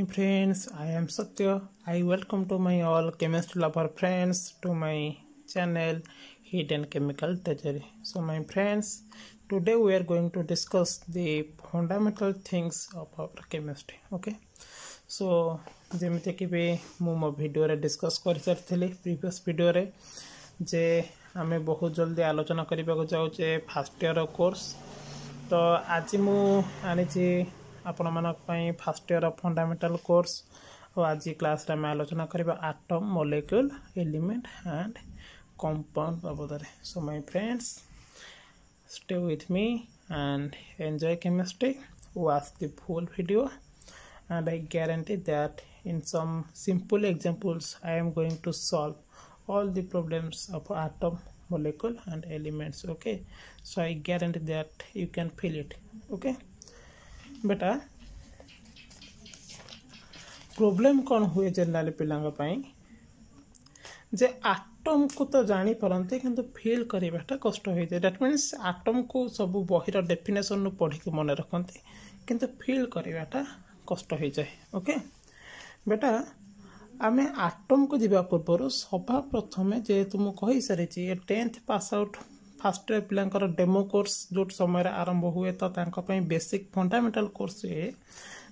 friends, I am Satya. I welcome to my all chemistry lover friends to my channel Hidden Chemical Treasury. So my friends, today we are going to discuss the fundamental things of our chemistry. Okay. So जेमिति कि भी मो video रे discuss कर सारी previous video रे जे आमे बहुत जल्दी आलोचना करबा को जाउचे फर्स्ट ईयर कोर्स। तो आज मु आनी आपण मानक पई फर्स्ट ईयर फंडामेंटल कोर्स और आज क्लास रे मैं आलोचना करबा atom molecule element and compound बाबद। So my friends, stay with me and enjoy chemistry. Watch the full video and I guarantee that in some simple examples I am going to solve all the problems of atom, molecule and elements. Okay, so I guarantee that you can feel it. Okay बेटा, problem कौन हुए generally पिलांगा पाई जे atom को तो जानी परंते किंतु feel करिबाटा कष्ट होई जाय। दैट मींस आटम को सब बहिर डेफिनेशन नु पढ़ी के मन रखंते किंतु फील करिबाटा कष्ट होई जाय। ओके बेटा, आमे आटम को जीवा पूर्व सभा प्रथमे जे तुम कहि सारी छी 10th pass out first year पिलांकर डेमो कोर्स जो समय आरंभ हुए तो तांका पई बेसिक फंडामेंटल कोर्स है।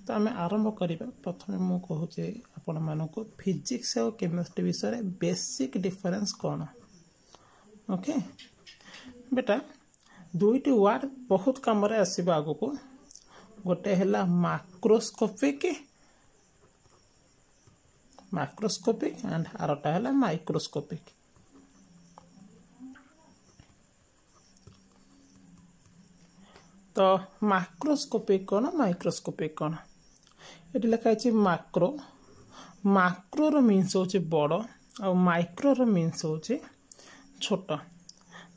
तो आमे आरंभ करिबा प्रथमे मु कहू जे आपण मानको फिजिक्स और केमिस्ट्री विषय रे बेसिक डिफरेंस कोन। ओके बेटा, दुईटी वर्ड बहुत काम रे आसीबा आगो को। गोटे हैला माक्रोस्कोपिक एंड आरटा हैला माइक्रोस्कोपिक। तो माक्रोस्कोपिक कौन, माइक्रोस्कोपिक कौन? ये लिखा है माक्रो। माक्रो रो मीन्स होचे बड़ और माइक्रो रो मीन्स होचे छोट।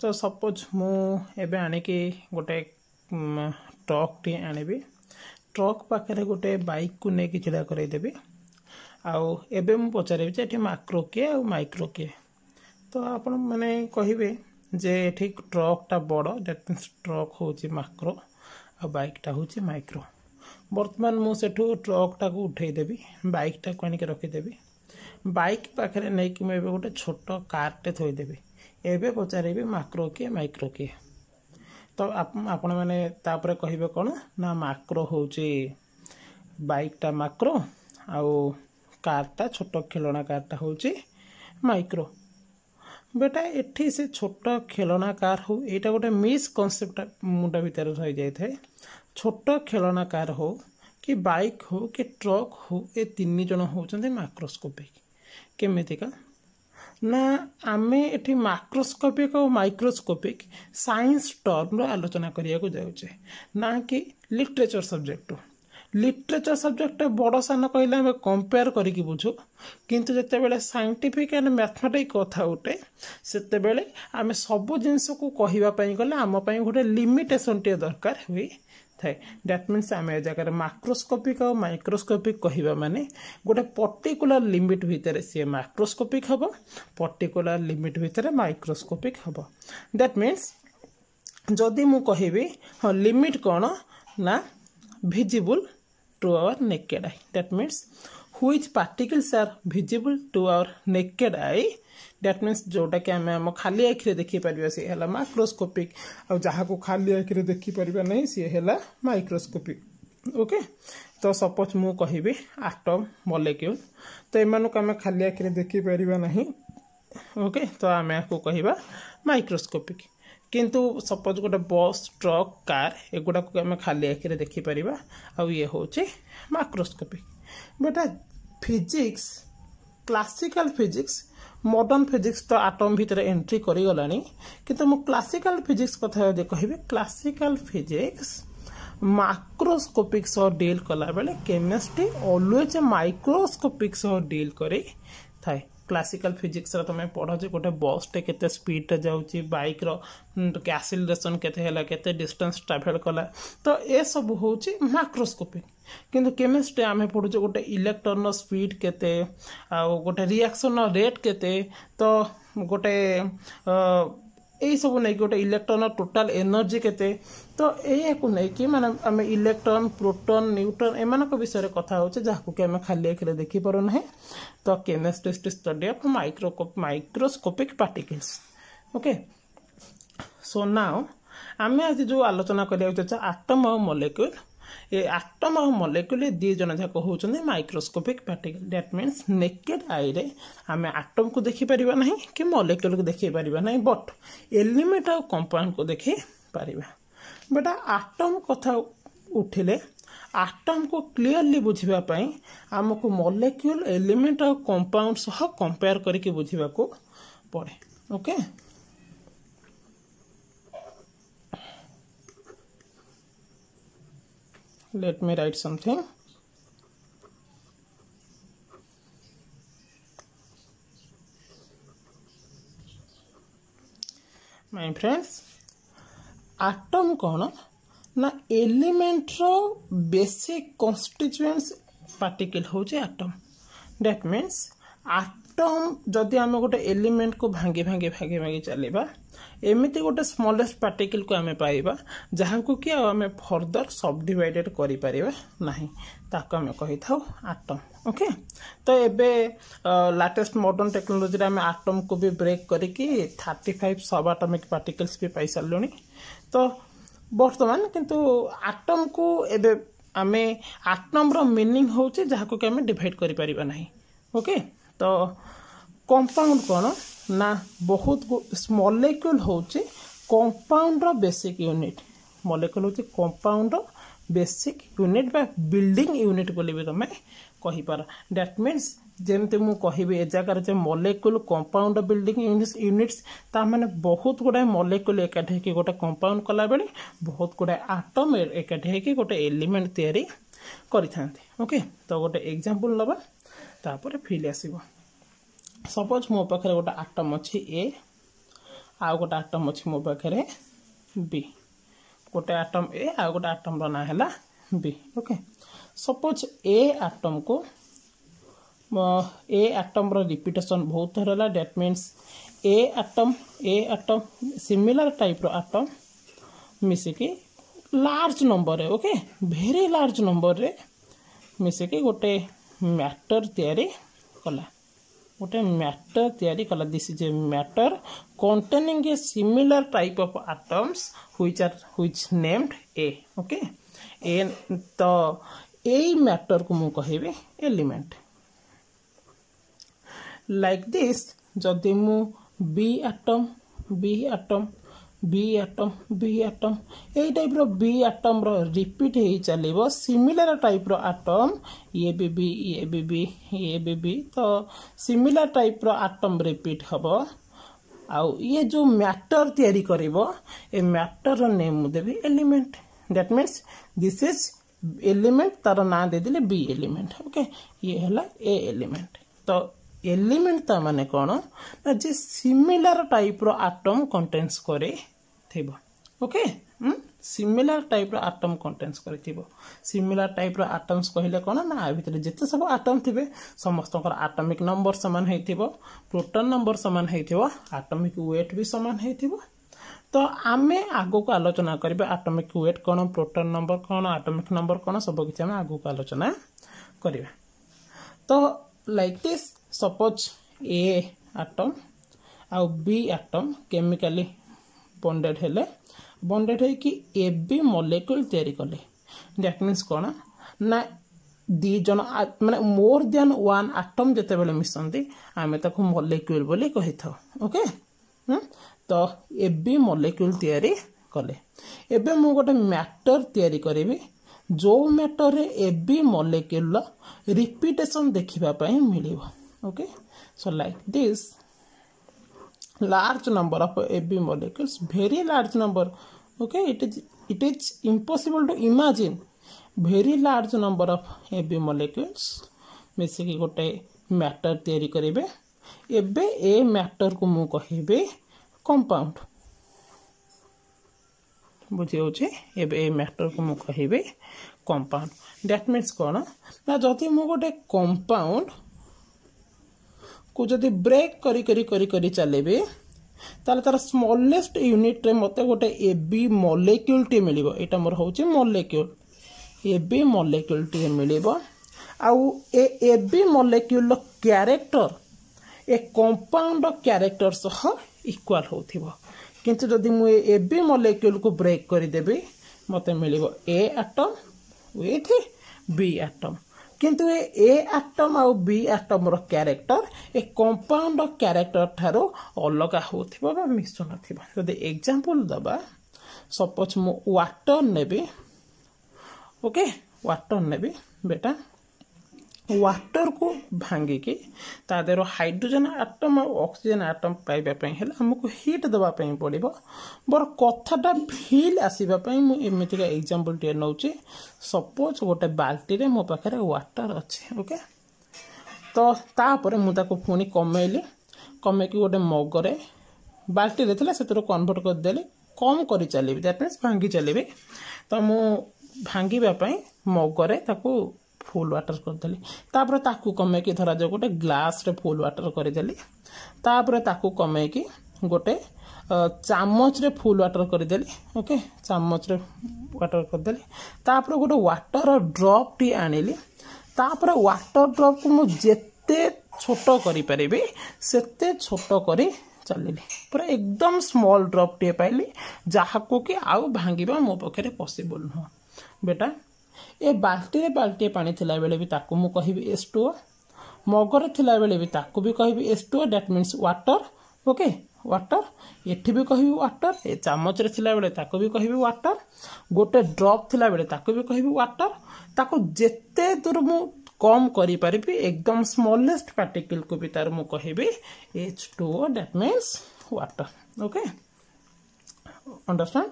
तो सपोज मु एबे आने की गोटे ट्रक टी आनेबी, ट्रक पाखे गोटे बाइक को लेकिन छिड़ा कर देबी आउ एबे मु पचारेबी जे एठी माक्रो के और माइक्रो के। तो आपण माने कहिबे जे एठी ट्रक टा बड़, दैट मीन्स ट्रक होची माक्रो और बाइक टा होची माइक्रो। वर्तमान मु सेठू ट्रक टा को उठे देबी, बाइक टा को आनिके रखी देबी, बाइक पाखरे नै कि एबे गोटे छोट कार टे थोई देबी। एबे पचारेबी माक्रो के माइक्रो के। तो आपण माने तापरे कहिबे कोन ना माक्रो होची बाइक टा माक्रो आउ कार टा छोट खिलौना कार टा होची माइक्रो। बेटा एठी से छोट खेलना कार हो एटा गोटे मिस कॉन्सेप्ट मुंडा भीतर रही जाय थाए। छोट खेलना कार हो कि बाइक हो कि ट्रक हो, ए तीन जन होचंते माइक्रोस्कोपिक। केमितिका ना आमे एठी माइक्रोस्कोपिक और माइक्रोस्कोपिक साइंस टर्म रो आलोचना करिया को जाउचे, ना कि लिटरेचर सब्जेक्ट। लिटरेचर सब्जेक्ट बड़ सान कहले आम कंपेयर करिकी बुझू, किंतु जते बेले साइंटिफिक एंड मैथमेटिक कथा उठे सेते बेले आम सब जिनस को कहवा गले आम गोटे लिमिटेशन टे दरकार हुई थाए। दैट मीन्स आम ए जगह माइक्रोस्कोपिक और माइक्रोस्कोपिक कहवा माने गोटे पर्टिकुलर लिमिट भितर सी माइक्रोस्कोपिक हम, पर्टिकुलर लिमिट भितर माइक्रोस्कोपिक हम। दैट मीन्स जदि मु कहबी हाँ लिमिट कौन ना visible to our naked eye, that means which particles are visible to our naked eye, that means जोटा कि आम खाली आखिरे देखी पारिबा सी हैला माइक्रोस्कोपिक और जहाँ को खाली आखिरे देखी पारिबा नहीं सी हैला माइक्रोस्कोपिक। ओके, तो सपोज मु कहिबी एटम मॉलिक्यूल, तो एमानक आम खाली आखिरे देखी पारिबा नहीं। ओके, तो आम को कहिबा माइक्रोस्कोपिक। किंतु सपोज गोटे बस ट्रक कार एगुड़ा को आम खाली आखिरे देखी पारिबा और ये होचे माइक्रोस्कोपिक। बेटा physics, classical physics, modern physics तो आटम भितर एंट्री करी गलानी, किंतु मु क्लासिकल फिजिक्स कथा कहबी क्लासिकल फिजिक्स माइक्रोस्कोपिक सह डील कला बेले केमिस्ट्री ऑलवेज माइक्रोस्कोपिक सह डील करी थाए। क्लासिकल फिजिक्स रे तुम पढ़ जे गोटे बस टे केते स्पीड रे जाउची, बाइक रो एक्सीलरेशन केते हैला, केते डिस्टेंस ट्रैवल कला, तो ए सब होची माइक्रोस्कोपिक। किंतु केमिस्ट्री आमे पढ़ु जे गोटे इलेक्ट्रॉन रो स्पीड केते आ गोटे रिएक्शन रो रेट केते, तो गोटे यही सब नहीं गोटे इलेक्ट्रॉन टोटाल एनर्जी केते तो या नहीं कि माने आम इलेक्ट्रॉन प्रोटॉन न्यूट्रॉन एमान विषय में कथा हो जहाँ कि आम खाली आखिरे देखी पार ना तो chemistry study of microscopic particles okay so now आम आज जो आलोचना करा आटम और मॉलिक्यूल ये आटम और मॉलिक्यूल दी जन जाक होचंदे microscopic particle that means naked eye रे आम आटम को देखि परिबा नहीं कि मॉलिक्यूल को देखि परिबा नहीं बट एलिमेंट और कंपाउंड को देखि परिबा बेटा आटम कथा उठिले आटम को क्लीयरली बुझिबा पई हमको मॉलिक्यूल एलिमेंट और कंपाउंड सह कंपेयर करके बुझिबा को पड़े okay let me write something my friends atom कौन ना एलिमेंट रो बेसिक कॉन्स्टिट्यूएंट्स पार्टिकल होचे एटम दैट मीन्स एटम जदि आम गोटे एलिमेंट को भांगी भांगी भांगी भांगी चलेबा एमिति गोटे स्मॉलेस्ट पार्टिकल को आमे पाइबा जहाँ को कि आमे फर्दर सब डिवाइडेड करि परिबा नाही ताको आमे कहि थाउ एटम ओके तो एबे लेटेस्ट मॉडर्न टेक्नोलॉजी रे आमे एटम को भी ब्रेक करिकि 35 सब एटॉमिक पार्टिकल्स भी पाई सारलोनी तो वर्तमान किंतु एटम को एबे आमे एटम रो मीनिंग होचे जहाँ को कि आमे डिवाइड करि परिबा नाही ओके तो कंपाउंड कौन ना बहुत मॉलिक्यूल होचे कंपाउंड रो बेसिक यूनिट मॉलिक्यूल होचे कंपाउंड रो बेसिक यूनिट बा बिल्डिंग यूनिट बोली भी तमे कहि पार दैट मीन्स जेमते मु कहिबे ए जगह जे मॉलिक्यूल कंपाउंड बिल्डिंग यूनिट्स ता माने बहुत गुडा मॉलिक्यूल एकाठे कि गोटे कंपाउंड कला बेले बहुत गुडा एटम एकाठे कि गोटे एलिमेंट तयारी करिथांती ओके तो गोटे एग्जांपल लबा तापर फील आसीबो सपोज मो पाखे गोटे आटम अच्छी ए आ गोटे आटम अच्छी मो पाखे बी गोटे आटम ए आ गोटे आटम ना है बी ओके सपोज ए आटम को ए आटम रिपीटेशन बहुत थर है that means a atom similar type रो आटम मिसिकी लार्ज नंबर है ओके भेरी लार्ज नंबर रे मिसिकी गोटे मैटर तैयारी कला गोटे मैटर तैयारी कला this is a matter containing a similar type of atoms which named A okay A तो ए मैटर को मु कहिबे एलिमेंट लाइक दिस जदि मु बी एटम यही टाइप रो बी एटम रो रिपीट हो चलो सिमिलर टाइप रो एटम ये भी तो सिमिलर टाइप रो एटम रिपीट हबो आउ ये जो मैटर तैयारी करिवो a matter row name Devi element that means this is element तार ना दे दिले बी एलिमेंट ओके ये हला ए एलिमेंट तो एलिमेंट ता माने कोन ना जे सिमिलर टाइप रो एटम कंटेन्स करे थिबो ओके सिमिलर टाइप रो एटम कंटेन्स करे थिबो सिमिलर टाइप रो एटम्स कहले कोन ना आ भीतर जते सब एटम थिबे समस्तकर एटॉमिक नंबर समान हेथिबो प्रोटॉन नंबर समान हेथिबो एटॉमिक वेट भी समान हेथिबो तो आमे आगो को आलोचना करबे एटॉमिक वेट कोन प्रोटॉन नंबर कोन एटॉमिक नंबर कोन सब किछ आमे आगो को आलोचना करबे तो like this suppose A atom आ बी एटम केमिकली बॉन्डेड है कि ए बी मॉलिक्यूल तैयारी कले दैट मीन्स कोन ना दी जन माने मोर देन वन एटम जते बेले मिसंती आमे ताको मॉलिक्यूल बोली कहि था ओके तो ए बी मॉलिक्यूल तैयारी कले एबे मु गोटे मैटर तैयारी करबी जो मैटर रे ए बी मॉलिक्यूल रिपीटेशन देखिबा पई मिलिबो okay so like this large number of AB molecules very large number okay it is impossible to imagine very large number of AB molecules मिसिकी गोटे मैटर तैयारी करेबे एबे ए मैटर को मु कहिबे compound बुझे होचे एबे ए मैटर को मु कहिबे कंपाउंड दैट मीन्स कोन ना जति मु गोटे कंपाउंड को जदि ब्रेक करी चलेबे ताले तार स्मॉलेस्ट यूनिट रे मते गोटे एबी मॉलिक्यूल टी मिलिबो एटा मोर होची मॉलिक्यूल एबी मॉलिक्यूल टी मिलिबो आउ A B molecule character a compound character सह इक्वल होथिबो किंतु जदि मु एबी मॉलिक्यूल को ब्रेक करि देबी मते मिलिबो A atom with B atom किंतु ए एटम आउ बी एटम रो कैरेक्टर ए कंपाउंड कैरेक्टर थारो अलगा होथिबो बा मिसु नथिबो जदि एग्जांपल दबा सपोज मु वाटर नेबी ओके वाटर नेबी बेटा वाटर को भांगी की तादेरो हाइड्रोजन एटम और ऑक्सीजन एटम पाइबा पई हेला हमको हीट दबा पई पड़िबो बर कथाटा फील आसीबा पई मु एमिति का एग्जांपल टे नउची सपोज गोटे बाल्टी रे मो पाखरे वाटर अछि ओके तो तापर मु ताको पुनी कमेली कमे की गोटे मग रे बाल्टी रे थिला सेतरो कन्वर्ट कर देली कम करी चलीबी दैट मींस भांगी चलीबी तो मु भांगीबा पई मग रे ताको फुल वाटर करदेली तापर ताकू कमे की धरा जो गोटे ग्लास रे फुल वाटर करदेली तापर ताकू कमे की गोटे चामच रे फुल वाटर करदेली ओके चामच रे वाटर करदेली तापर गोटे वाटर ड्रॉप टी आनिली तापर वाटर ड्रॉप को मु जेते छोटो करि परिबे सेते छोटो करी चलिली पूरा एकदम स्मॉल ड्रॉप टी पाइली जहा को कि आउ भांगीबा मो पखरे पॉसिबल न बेटा ए बाल्टी पानी थिला बेले भी ताकू मु कहिबी H2O मगर थिला बेले भी ताकू भी कहिबी H2O that means water okay water एठी भी कहिबी वाटर ए चामच रे थिला बेले ताकू भी कहिबी वाटर गोटे ड्रॉप थिला बेले ताकू भी कहिबी वाटर ताकू जेते दूर मु कम करी परिबी एकदम स्मॉलेस्ट पार्टिकल को भी तार मु कहिबी H2O that means water okay understand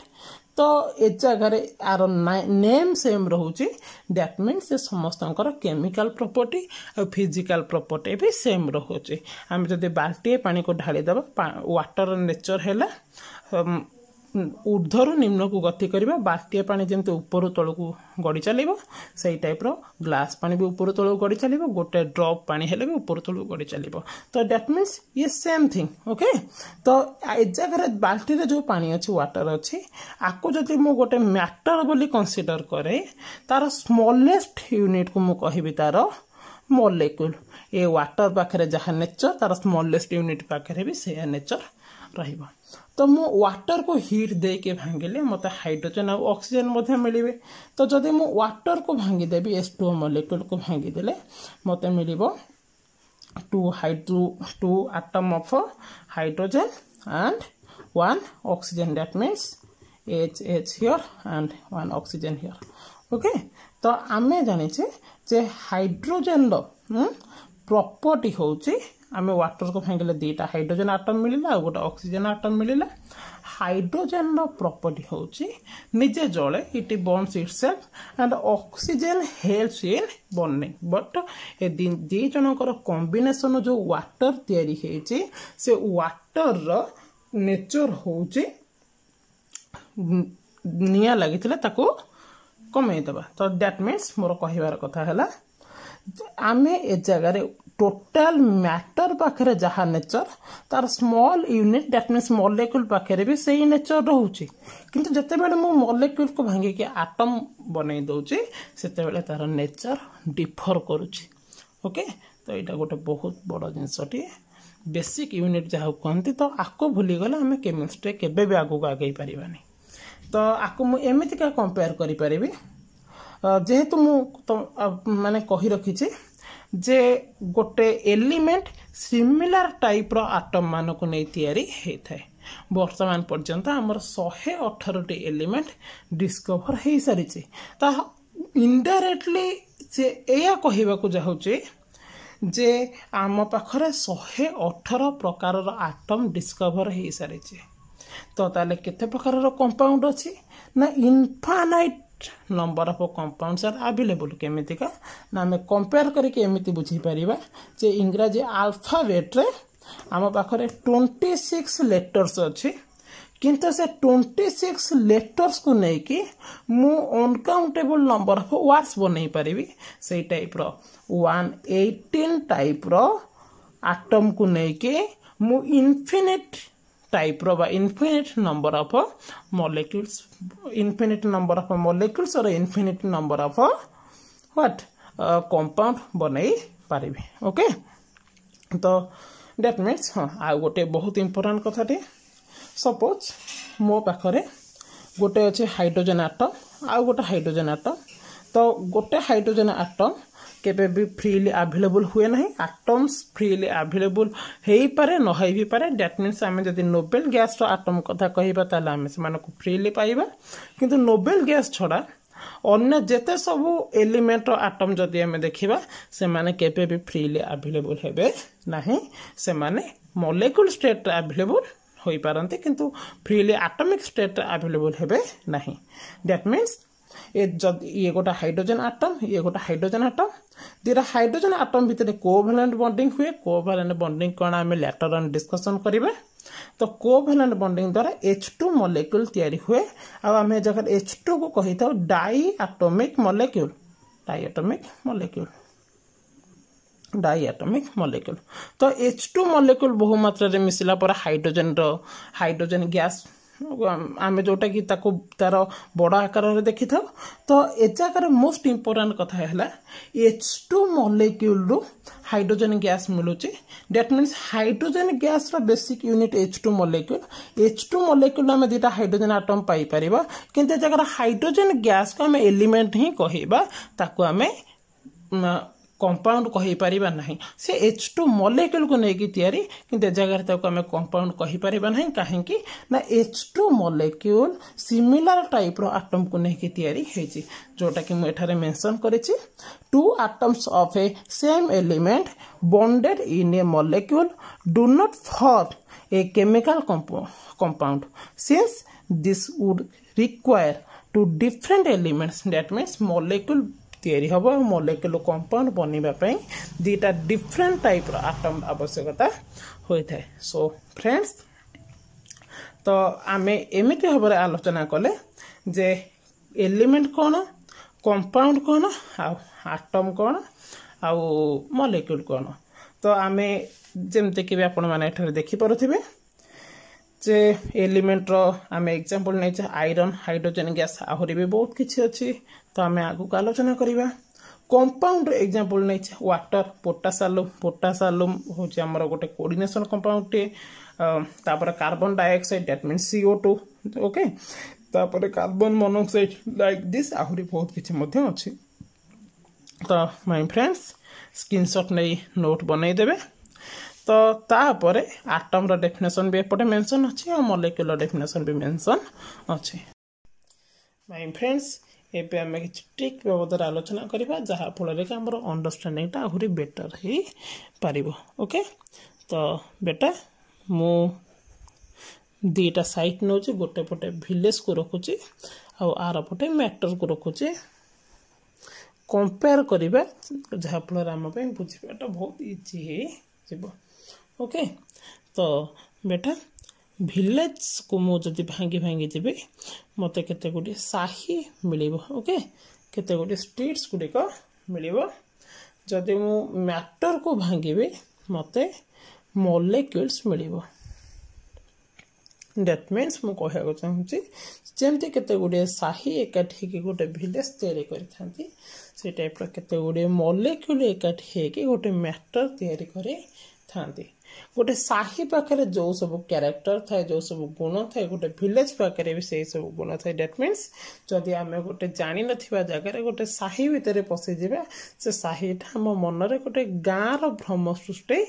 तो ए जगह आर नेम सेम रोचे दैट मीन्स से समस्त केमिकल प्रॉपर्टी और फिजिकल प्रॉपर्टी भी सेम रोचे आम जब बाल्टी पानी को ढाली दबा वाटर नेचर है ऊर्ध्वर निम्न को गति करवा बाल्टी पानी जमते ऊपर तल को गड़ी चलो से टाइप रो ग्लास पानी भी ऊपर तल गड़ी चलो गोटे ड्रॉप पानी हेले भी ऊपर तल गड़ी चलो तो दैट मीन्स ये सेम थिंग ओके तो ए जगह बाल्टी रे जो पानी अच्छी वाटर अच्छी आपको जब मु गोटे मैटर बोली कंसीडर करे तार स्मॉलेस्ट यूनिट को मु कहिबी तार मॉलिक्यूल ए वाटर पाखरे जहाँ नेचर तार स्मॉलेस्ट यूनिट पाखरे भी से नेचर रहिबा तो मु वाटर को हीट दे के भांगिले मते हाइड्रोजन और ऑक्सीजन मध्य मिलिबे तो जदि मु वाटर को भांगी देबी H2O मॉलिक्यूल को भांगी देले मते मिलिबो two atom of hydrogen and 1 oxygen that means H here and 1 oxygen here okay तो आमे जानि छे जे हाइड्रोजन रो प्रॉपर्टी होची आमे वाटर को भांगिले दीटा हाइड्रोजन एटम मिलिला और गोटे ऑक्सीजन एटम मिलिला हाइड्रोजन रो प्रॉपर्टी होची निजे जळे it bonds itself and oxygen helps in bonding but ए दी जनकर कॉम्बिनेशन जो वाटर तयारी हेची से वाटर रो नेचर होची निया लागिथिला ताको कमे दबा तो दैट मींस मोर कहिबार कथा हला आमे ए जगह रे टोटल मैटर पाखरे जहाँ नेचर तार small unit that means molecule पाखरे भी सही नेचर रोचे किंतु जते बेले मो मॉलिक्यूल को भांगी के एटम बनै दोचे सेते बेले तार नेचर डिफर करूची ओके तो एटा गोटे बहुत बड़ जिंसटी बेसिक यूनिट जहाँ कहती तो आको भूली गले आमे केमिस्ट्री केबे भी आगु आगे परिबानी तो आको मु एमिति का कंपेयर करि परिबी जेहेतु मु तो माने कहि रखी छी जे गोटे एलिमेंट सिमिलर टाइप रो एटम मान को नै तयारी हेथाय वर्तमान पर्यंत हमर 118 टी एलिमेंट डिस्कवर हे सारी छी ता इनडायरेक्टली जे एया कहिबा को जाउचे जे आम पाखरे 118 प्रकार रो एटम डिस्कवर हे सारी छी तो ताले केते प्रकार रो कंपाउंड अछि ना infinite number of compounds are available केमितिका ना हमें कंपेयर करके एमिति बुझी परिबा जे इंग्रजी अल्फाबेट रे आम पाखरे 26 लेटर्स अछि किंतु से 26 लेटर्स को नै कि मु अनकाउंटेबल नंबर ऑफ वर्ड्स बनै परिबी सेही टाइप रो 118 टाइप रो एटम को नै कि मु इनफिनिट टाइप रो इनफिनिट नंबर ऑफ मॉलिक्यूल्स और infinite number of what compound बनई पारिबे ओके तो दैट मीन्स हाँ आ गोटे बहुत इंपोर्टेंट कथाटे सपोज मो पाखरे गोटे अच्छे हाइड्रोजन आटम आ गोटे हाइड्रोजन आटम तो गोटे हाइड्रोजन आटम केबे भी फ्रीली अवेलेबल हुए नहीं आटम्स फ्रीली अवेलेबल हो पारे न हो पारे दैट मीन्स आम जब नोबेल गैस आटम कथा कहबा ताले आम से फ्रीली पाइबा किंतु नोबेल गैस छड़ा अन्य जेते सबू एलिमेंट आटम जदि आम देखा से माने केबे भी फ्रीली अवेलेबल हेबे नहीं से माने मॉलिक्यूल स्टेट अवेलेबल हो पारंती किंतु फ्रीली एटॉमिक स्टेट अवेलेबल हेबे नहीं दैट मीन्स ये गोटा हाइड्रोजन आटम दीटा हाइड्रोजन आटम भितर कोवैलेंट बॉन्डिंग हुए कोवैलेंट बॉन्डिंग कौन आम लेटर ऑन डिस्कशन करिबा तो कोवैलेंट बॉन्डिंग द्वारा H2 मॉलिक्यूल तैयारी हुए आम जगह H2 को कही था डाइएटॉमिक मॉलिक्यूल तो H2 मॉलिक्यूल बहु मात्रा रे मिसिला पर हाइड्रोजन गैस आम जोटा कि तार बड़ आकार देखी था तो ए जगार मोस्ट इंपोर्टेंट कथा है H2 मॉलिक्यूल रु हाइड्रोजन गैस मिलूँ दैट मीन्स हाइड्रोजन गैस रा बेसिक यूनिट H2 मॉलिक्यूल आम दुटा हाइड्रोजन आटम पाई परिबा किंतु ए जगार हाइड्रोजन गैस को आम एलिमेंट ही कहबा ताकू आम कंपाउंड कहि परिबा नहीं से H2 मॉलिक्यूल को लेकिन तैयारी किंतु जगह ताको आम कंपाउंड कहि परिबा नहीं कहीं ना H2 मॉलिक्यूल सिमिलर टाइप रो आटम को लेकिन तैयारी हेची जोटा कि मु एठारे मेंशन करिछि two atoms of a same element bonded in a molecule do not form a chemical compound since this would require two different elements that means molecule तैयारी हम मॉलिक्यूल कंपाउंड बनवाई दुटा डिफरेंट टाइप आटम आवश्यकता होता है so friends तो आम एमती भाव आलोचना कले जे एलिमेंट कौन कंपाउंड कौन आटम कौन आउ मॉलिक्यूल कौन तो आम जमती कि आपण मैंने देखिपे जे एलिमेंट आम एग्जांपल नहीं आयरन हाइड्रोजन गैस आहरी भी बहुत किसी अच्छी तो आम आगू आलोचना करवा कंपाउंड एग्जांपल नहीं वाटर पोटासालुम हूँ आमर गोटे कोऑर्डिनेशन कंपाउंड टे तापर carbon dioxide that means CO2 okay तापर कार्बन मोनोक्साइड लाइक दिस आहरी बहुत किसी अच्छी तो माय फ्रेंड्स स्क्रीनशॉट नहीं नोट बनई देबे तो तापर आटम रो डेफिनेशन भी एपटे मेंशन अच्छी और मॉलिक्यूल डेफिनेशन भी मेंशन अच्छी माय फ्रेंड्स एबे आम कि ट्रिक बाबद आलोचना करवा जहाँ फल आमर अंडरस्टैंडिंग आहरी बेटर हो पार ओके तो बेटा मु दीटा साइट नौ गोटे पटे विलेज को रखुची आर पटे मैटर को रखुची कंपेयर करवा जहाँ फल आम बुझाटा बहुत इजी हो ओके तो बेटा विलेज को मुझे भांगी जी मत केते गुडी साही मिलिबो ओके केते गुडी स्ट्रीट्स गुडिक मिलिबो जदि मु मैटर को भांगी मते मॉलिक्यूल्स मिलिबो दैट मीन्स मु कहया चाहूँगी जमती केते गुडी साही एकाठी के गोटे विलेज तैयारी करिथांती से टाइप रो केते गुडी मॉलिक्यूल एकाठी के गोटे मैटर तैयारी करि थांती गोटे साही पाखे जो सब कैरेक्टर थाए जो सब गुण थाए गोटे विलेज पाखे भी से सब गुण थाए दैट मीन्स जदि आम गोटे जानी नथिबा जगह गोटे साही भितर पशिजा से साहीटा आम मनरे गोटे गाँव भ्रम सृष्टि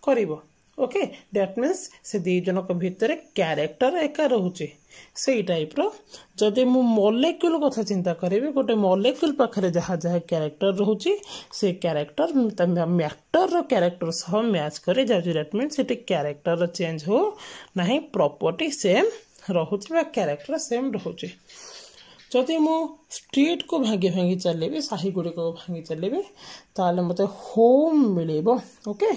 करिवो ओके दैट मीन्स से दी जनक भितर कैरेक्टर एका रोचे से टाइप रो जदि मु मॉलिक्यूल कथा चिंता करी गोटे मॉलिक्यूल पाखे जहाँ जहाँ कैरेक्टर रोचे से कैरेक्टर मैटर रो कैरेक्टर सह मैच करे जाउची दैट मीन्स सेठी कैरेक्टर चेंज हो नहीं प्रॉपर्टी सेम रहुची बा कैरेक्टर सेम रहुची जदि मु स्ट्रीट को भांगी भांगी चलेबी साही गुडी को भांगी चलेबी ताले मते होम मिलेबो ओके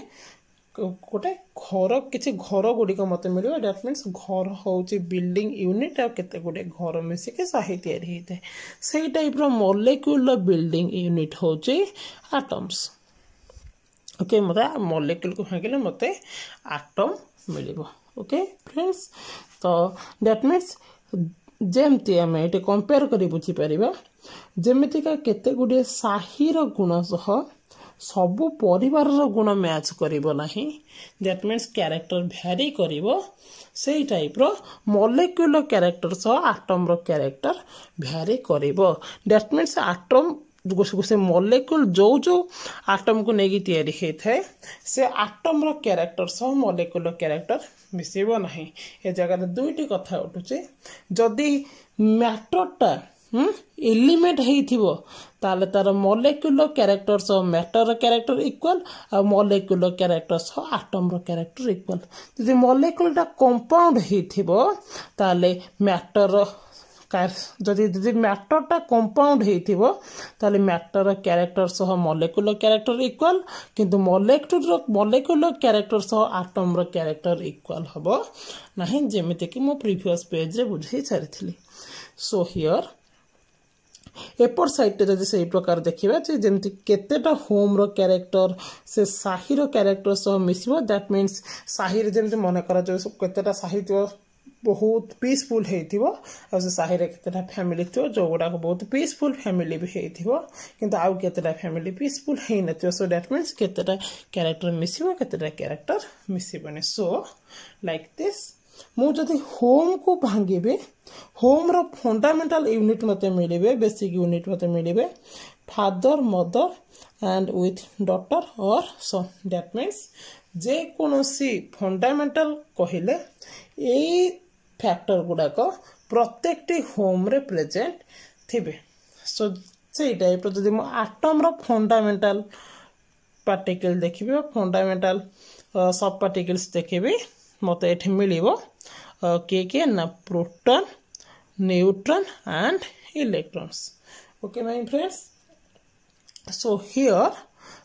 गोटे घर किसी घर गुड़िक मत मिले दैट मीन्स घर हूँ बिल्डिंग यूनिट आते गुटे घर मिसिक साही तैयारी होता है से टाइप मॉलिक्यूल बिल्डिंग यूनिट हूँ एटम्स ओके मत मॉलिक्यूल को भांगिले मत एटम मिल ओके फ्रेंड्स तो दैट मीन्स जेमती आम ये कंपेयर कर बुझीपर जमीतिका केते गुड़े साहिर गुण सह सबु परिवार गुण मैच करिवो नाही दैट मीन्स कैरेक्टर भैरी करिवो सेई टाइप रो मॉलिक्यूलर कैरेक्टर सह आटम रो character Bhairi करिवो that means atom से मॉलिक्यूल जो जो आटम को नेगी तैयारी होता से आटम रो कैरेक्टर सह मॉलिक्यूलर कैरेक्टर मिसिबो नाही ए जगह दुईटी कथा उठुचे जदि मैटरटा एलिमेंट हेइथिबो ताले तार मॉलिक्यूलर कैरेक्टर सह मैटर कैरेक्टर इक्वल आ मॉलिक्यूलर कैरेक्टर सह आटम रो कैरेक्टर इक्वल जदि मॉलिक्यूलटा कंपाउंड हेइथिबो ताले मैटर जदि मैटरटा कंपाउंड हेइथिबो ताले मैटर कैरेक्टर सह मॉलिक्यूलर कैरेक्टर इक्वल किंतु मॉलिक्यूलर कैरेक्टर सह आटम रो कैरेक्टर इक्वल हबो नाही जेमिति कि मो प्रीवियस पेज रे बुझाई सारिथिली सो हियर एपर साइड जदि से प्रकार देखिबा जे जेमति केतेटा होम रो कैरेक्टर से साही रो कैरेक्टर सह मिसिबो दैट मीन्स साही रे जेमति मन करा जो केतेटा साहित्य बहुत पीसफुल हेइथिबो आ से साही रे केतेटा फैमिली थियो जो गुडा को बहुत पीसफुल फैमिली भी हेइथिबो किंतु आउ केतेटा फैमिली पीसफुल हेइ नथियो सो दैट मीन्स केतेटा कैरेक्टर मिसिबो केतेटा कैरेक्टर मिसिबोनी सो लाइक दिस मु जदि होम को भांगिबे होम रो फंडामेंटल यूनिट मते मिलिबे बेसिक यूनिट मते मिलिबे father mother and with daughter और सन दैट मीन्स जे कोनोसी फंडामेंटल कहिले एई फैक्टर गुडाक प्रत्येकटी होम रे प्रेजेंट थिबे सो से टाइप रो जदि मु एटम रो फंडामेंटल पार्टिकल देखिबे फंडामेंटल सब पार्टिकल्स देखिबे मते एठी मिलिबो के ना proton neutron and electrons okay my friends so here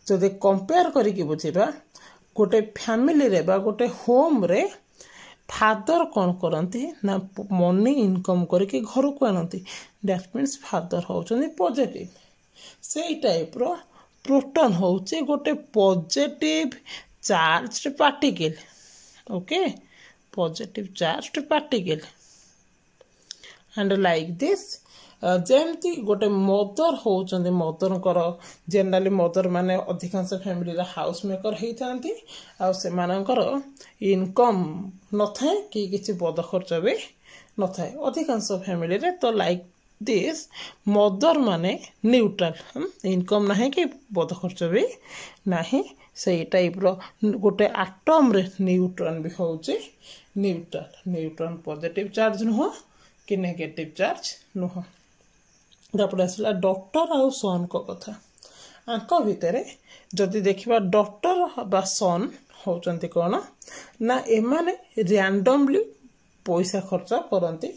जदि कंपेयर करिकि बुझिबा गोटे फैमिली रे बा गोटे होम रे फादर कौन करती ना मनी इनकम करके घर को आनती दैट मीन्स फादर होचंदी पॉजिटिव से टाइप रो प्रोटॉन होचे गोटे positive charge particle okay positive charge particle and like this जेमती गोटे मदर होचंदी मदर कर जनरली मदर माने अधिकांश फैमिली रा हाउस मेकर हेइथांती आ से मानकर इनकम न थाए कि किछि बद खर्च भी न थाए अधिकांश फैमिली रे तो लाइक दिस मदर माने न्यूट्रल इनकम नाही कि बद खर्च भी नाही से टाइप रो गोटे एटम रे न्यूट्रॉन भी होचे न्यूट्रॉन पॉजिटिव चार्ज नुह कि नेगेटिव चार्ज नुह तापर आसला डॉक्टर आउ सन को कथा आंक भितर जदि देखिबा डॉक्टर बा सन होचंती कोन ना एमाने रैंडमली पैसा खर्च करंती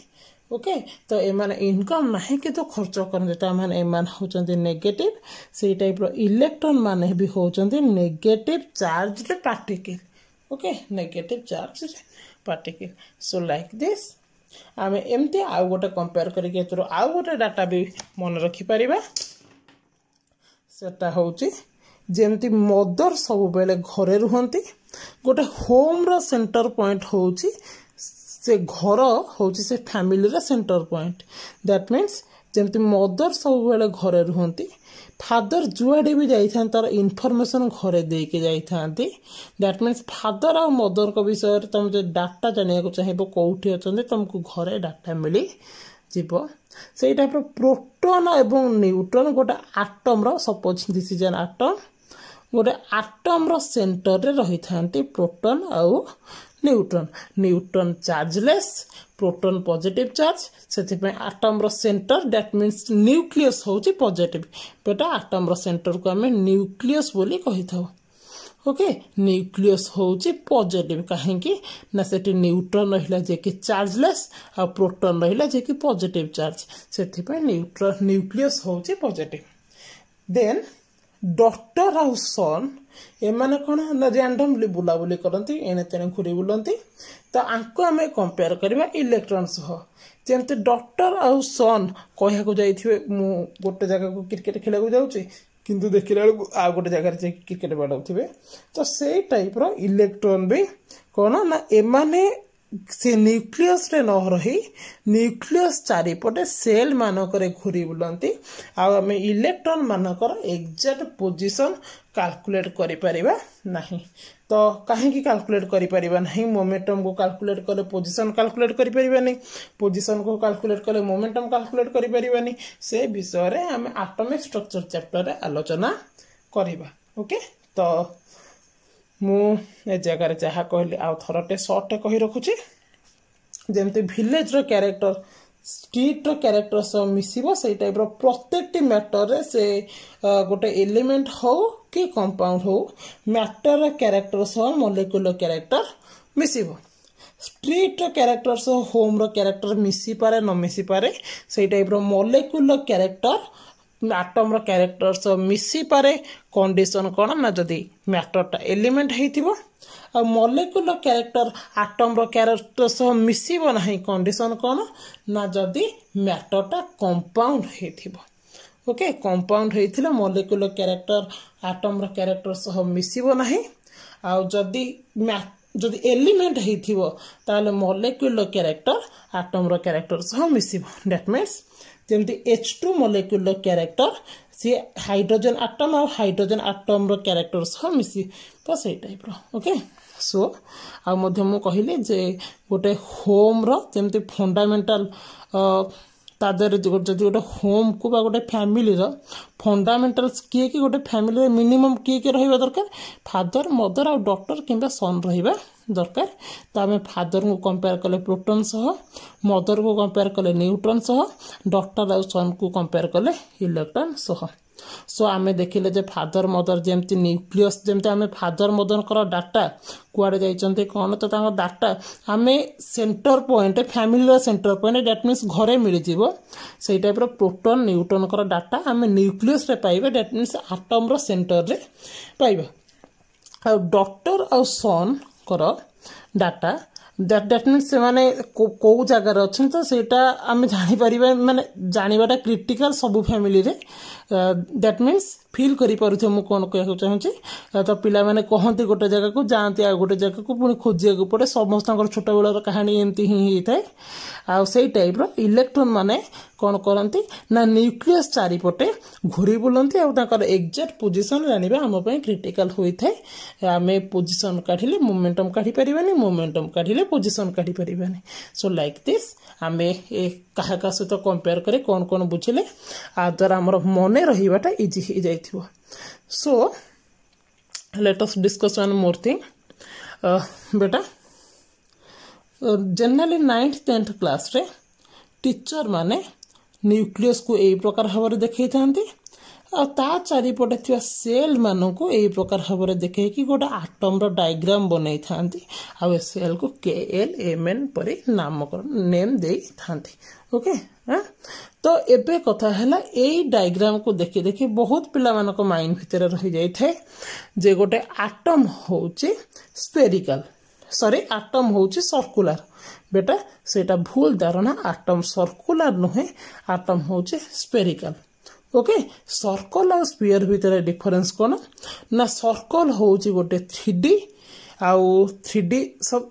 ओके तो एमाने इनकम नाही कि तो खर्च करन ता माने एमान होचंती नेगेटिव से टाइप रो इलेक्ट्रॉन माने भी होचंती negative charged particle okay negative charged particle so like this आमे एमती आउ गोटे कंपेयर करके एतरो आउ गोटे डाटा भी मन रखि परिबा सेटा होची जेमती मदर सब बेले घरे रुहंती गोटे होम रो सेंटर पॉइंट होची से घर होची से फैमिली रा सेंटर पॉइंट दैट मीन्स जेमती मदर सब बेले घरे रुहंती फादर जुआडे भी जाइथान तार इनफॉरमेशन घरे दे के जाइथांती दैट मीन्स फादर और मदर को विषय तुम जो डाटा जानिया को चाहिए कोठी अछंदे तुमको घरे डाटा मिली जीवो से टाइप रो प्रोटॉन एवं न्यूट्रॉन गोटे एटम रो suppose this is an atom गोटे एटम रो सेंटर रे रही थांती प्रोटॉन और neutron chargeless proton positive charge से एटम रो सेंटर दैट मीन्स न्यूक्लियस होची पॉजिटिव बेटा एटम रो सेंटर को हमें न्यूक्लियस बोली कहि थाओ ओके न्यूक्लियस होची पॉजिटिव काहेकि ना सेठी न्यूट्रॉन रहिला जे कि चार्जलेस आ प्रोटॉन रहिला जे कि पॉजिटिव चार्ज सेठी पे न्यूक्लियस होची पॉजिटिव देन डॉक्टर आउ सन एमाने कोन ना रैंडमली बुलाबुली करंती एने तेने घुरी बुलंती तो आंको आमे कंपेयर करबा इलेक्ट्रॉन सह जेमते डॉक्टर आउ सन कहया को जाइथिबे मु गोटे जगह को क्रिकेट खेला को जाउची किंतु देखिला आ गोटे जगह रे क्रिकेट बाडौथिबे तो से टाइप रो इलेक्ट्रॉन भी कोन ना एमाने से न्यूक्लियस रे न रही न्यूक्लियस चारिपटे सेल मानकरे घूरी बुलंती आम इलेक्ट्रॉन मानकर एक्जाक्ट पोजिशन कैलकुलेट करि परिबा नहीं। तो कहीं कैलकुलेट करि परिबा नहीं मोमेंटम को कैलकुलेट कले पोजिशन कैलकुलेट करि परिबा नहीं पोजिशन को कैलकुलेट कले मोमेंटम कैलकुलेट करि परिबा नहीं से विषय रे आम एटॉमिक स्ट्रक्चर चैप्टर रे आलोचना करिबा। ओके तो मु ए जगह जहाँ कहली आउ थरटे सर्टे कही रखुची जमती विलेज रो कैरेक्टर स्ट्रीट रो कैरेक्टर सब मिसिबो से टाइप रो प्रत्येक मैटर रे से गोटे एलिमेंट हो कि कंपाउंड हो मैटर रो कैरेक्टर सब मॉलिक्यूलर कैरेक्टर मिसिबो। स्ट्रीट रो कैरेक्टर सब होम रो कैरेक्टर मिसी पारे न मिसी पारे से टाइप रो मॉलिक्यूलर कैरेक्टर आटम रो कैरेक्टर सब मिसी पारे कंडीशन कौन ना जदि मैटरटा एलिमेंट हेतिबो आ मॉलिक्यूलर कैरेक्टर आटम रो कैरेक्टर सब मिसिबो नहीं कंडीशन कौन ना जदि मैटरटा कंपाउंड हेतिबो। ओके कंपाउंड हेतिले मॉलिक्यूलर कैरेक्टर आटम रो कैरेक्टर सब मिसिबो नहीं आ जदि एलिमेंट हेतिबो ताले मॉलिक्यूलर कैरेक्टर आटम रो कैरेक्टर सब मिसिबो। दैट मीन्स जमती H2 molecular character C hydrogen atom और हाइड्रोजन आटम रो कैरेक्टर सब मिसी तो से टाइप रो। ओके सो आ मध्य मु कहिले जे गोटे होम रो जमती फंडामेंटल तादर जदि गोटे होम को बा गोटे फैमिली रो फंडामेंटल्स किए कि गोटे फैमिली रे मिनिमम किए रहिबा दरकार फादर मदर और डॉक्टर किंबा सन रहिबा दरकार। तो आम फादर को कंपेयर कले प्रोटॉन सह मदर को कंपेयर कले न्यूट्रॉन सह डॉक्टर और सन को कंपेयर कले इलेक्ट्रॉन सह। सो आम देखिले जे फादर मदर जमती न्यूक्लियस जमती आम फादर मदर कर डाटा कुआड़े जाइचंते कौन तो तांको डाटा आम centre point family centre point that means घरे मिल जिवो सेई टाइप रो प्रोटॉन न्यूट्रॉन कर डाटा आम न्यूक्लियस रे पाइबा दैट मीन्स एटम रो सेंटर रे पाइबा। और डॉक्टर और सन कर डाटा दैट मीन्स से माने को जगार अच्छा तो सेटा आम जापर माने जानवाटा क्रिटिकल सबू फैमिली रे दैट मीन्स फिल करि पारुथे मु कोन कहू चाहूची तो पिला माने कहंती गोटे जगह को जानती आ गोटे जगह को पुणी खोजिया को पड़े समस्त छोट बेलर कहानी एमती ही थाए आ सेई टाइप रो इलेक्ट्रॉन माने कौन करती ना न्यूक्लियस चारिपटे घूरी बुलंती आ ताकर एक्जाक्ट पोजीशन जानिबा हम पई क्रिटिकल होई थाए। आमे पोजीशन काढिले मोमेंटम काढी परिबानी मोमेंटम काढिले पोजीशन काढी परिबानी। सो लाइक दिस आमे ए कहा का सहित कंपेयर करे कौन कौन बुझिले आ द्वारा हमर मने रहिबाटा इजी हो जाइथिबो। So let us discuss one more thing बेटा जनरली 9th 10th क्लास रे टीचर माने न्यूक्लियस को यही प्रकार भाव में देखई थांती आ ता चारिपटे थिबा सेल मानन को यही प्रकार भाव में देखे कि गोटे आटम रो डायग्राम बनई थांती आ ए सेल को KLMN परि नामकरण नेम देई थांती। ओके तो एबे कथा हला एई डायग्राम को देखि देखि बहुत पिला मानक माइंड भितर रहि जाई थाए जे गोटे आटम होची स्फेरिकल सॉरी आटम होची सर्कुलर बेटा सेटा भूल धारणा आटम सर्कुलर नुहे आटम होची स्फेरिकल। ओके सर्कल और स्फीयर भितर डिफरेंस कोन ना सर्कल होची गोटे 3D आउ 3D सब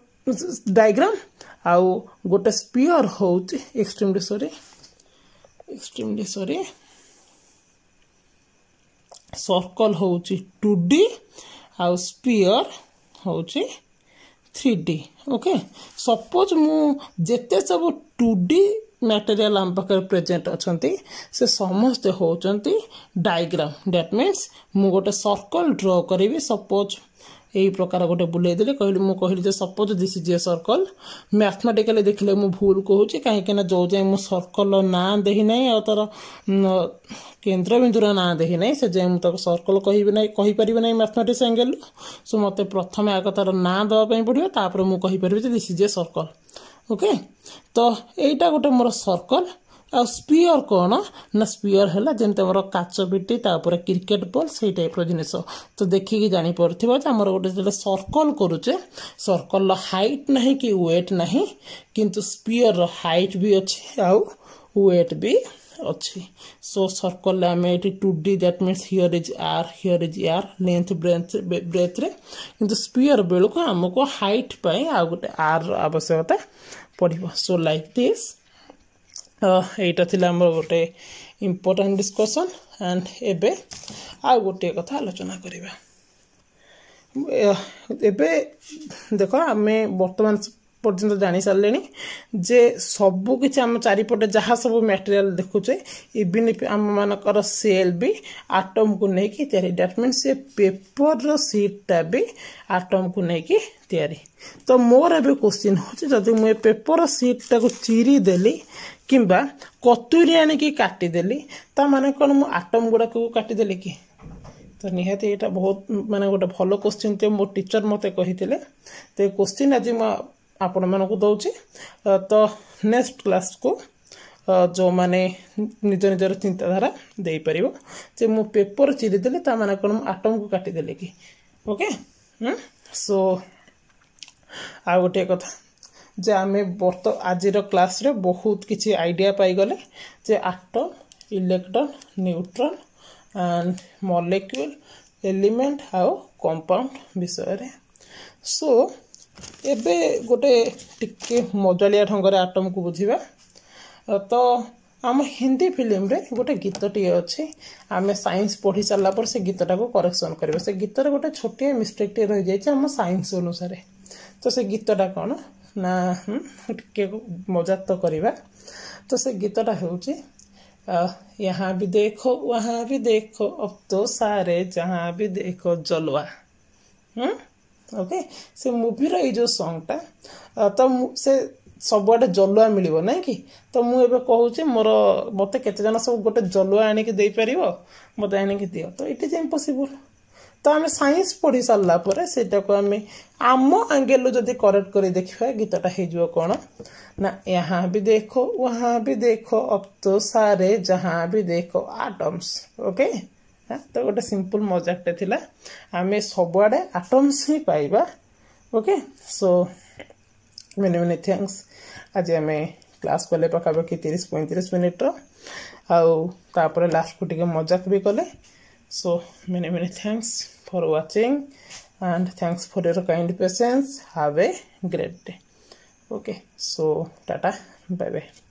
डायग्राम आउ गोटे स्फीयर होची एक्सट्रीमली सॉरी सर्कल होची 2D आउ स्फीयर होची 3D। ओके सपोज मु जेते सब 2D मटेरियल आम पाखे प्रेजेंट अच्छा से समस्ते होचंती डायग्राम दैट मीन्स मु गोटे सर्कल ड्रॉ करी सपोज यही प्रकार गोटे बुले देले कहली मु कहली जे suppose this is a circle mathematically देखले मु भूल कहूची कहीं ना जो जाए मु सर्कल ना देही नहीं और तार केन्द्र बिंदुर ना देही नहीं से जाए मुझे सर्कल कही पारि नहीं मैथमेटिक्स एंगल सो मत प्रथम आग तार ना देवाई पड़ो तापर मुझे कहीपरि this is a circle. Okay तो यहीटा गोटे मोर सर्कल आ स्पीयर कौन ना स्पीयर है जमी आम काच पिटी क्रिकेट बॉल से टाइप जिनस तो देखिकी जापर गोटे जो सर्कल करुचे सर्कल हाइट ना कि वेट ना किंतु स्पीयर हाइट भी अच्छे आउ वेट भी अच्छी सो सर्कल आम ये 2D that means here is R length breadth रे किंतु स्पीयर बेलू को आमको हाइट पाई आ गोटे आर आवश्यकता पड़ो सो लाइक दिस एटा थिला हमर गोटे इम्पोर्टेंट डिस्कशन एंड एबे आ गोटे कथा आलोचना करिबा एबे देखो आमे वर्तमान पर्यंत जानी सारे जे सबू किसी आम चारिपटे जहाँ सब मटेरियल देखुचे इवन आम मानकर सेल भी आटम को लेकिन तैयारी दैट मीन्स से पेपर सीटा भी आटम को लेकिन तैयारी तो मोर ए क्वेश्चन हो जदि मुझे पेपर सीटा को चिरी देली किंबा कतुरी आनिकी काटिदेली ता माने कौन मु आटम गुड़ा को काटिदेली कि तो निहाती यहाँ बहुत माने गोटे भल क्वेश्चन थे मो टीचर मते कहिथिले तो क्वेश्चन आज आपण मानक दौची तो नेक्स्ट क्लास को जो माने निज निजर चिंताधारा दे पारिबो जे मु पेपर चिरी देले ता माने कोन आटम को काटी देले कि ओके सो आ गोटे कथा जे आमे वर्त आजिर क्लास रे बहुत किछि आइडिया पाई गले जे atom electron neutron and molecule element how compound विषय रे सो एबे गोटे टिके मजालिया ढंग रे आटम को बुझिबा तो आम हिंदी फिल्म रे गोटे गीतटी अच्छे आम साइंस पढ़ी सारा पर से गीतटा को करेक्शन करबा से गीतर गोटे छोटे मिस्टेक टे रह जाय आम साइंस अनुसार तो से गीतटा कौन ना टिके मजाक तो करवा तो से गीतटा होउची यहाँ भी देखो वहाँ भी देखो अब तो सारे जहाँ भी देखो जलवा ओके से मूवी रो जो सॉन्गटा तो से सबुआडे जलुआ मिलिबो ना कि तो मु एबे कहूचे मोर मते केते जन सब गोटे जलुआ आनी के देई परिबो मते आनी के दियो तो इट इज इम्पॉसिबल तो आम साइंस पढ़ी सारा पर सेटा को आम आम एंगेल जदि करेक्ट कर देखा गीतटा हो कौन ना यहाँ भी देखो वहाँ भी देखो अब तो सारे जहाँ भी देखो आटम्स ओके तो गोटे सिंपल मजाकटे थिला आमे सबुआडे आटम्स ही पाइबा okay so many many thanks आज आमे क्लास कले पाखापाखि 30-35 मिनिट आउ तापर लास्ट को टिके मजाक भी कले so many thanks for watching and thanks for your kind patience. Have a great day. Okay, so tata, bye bye.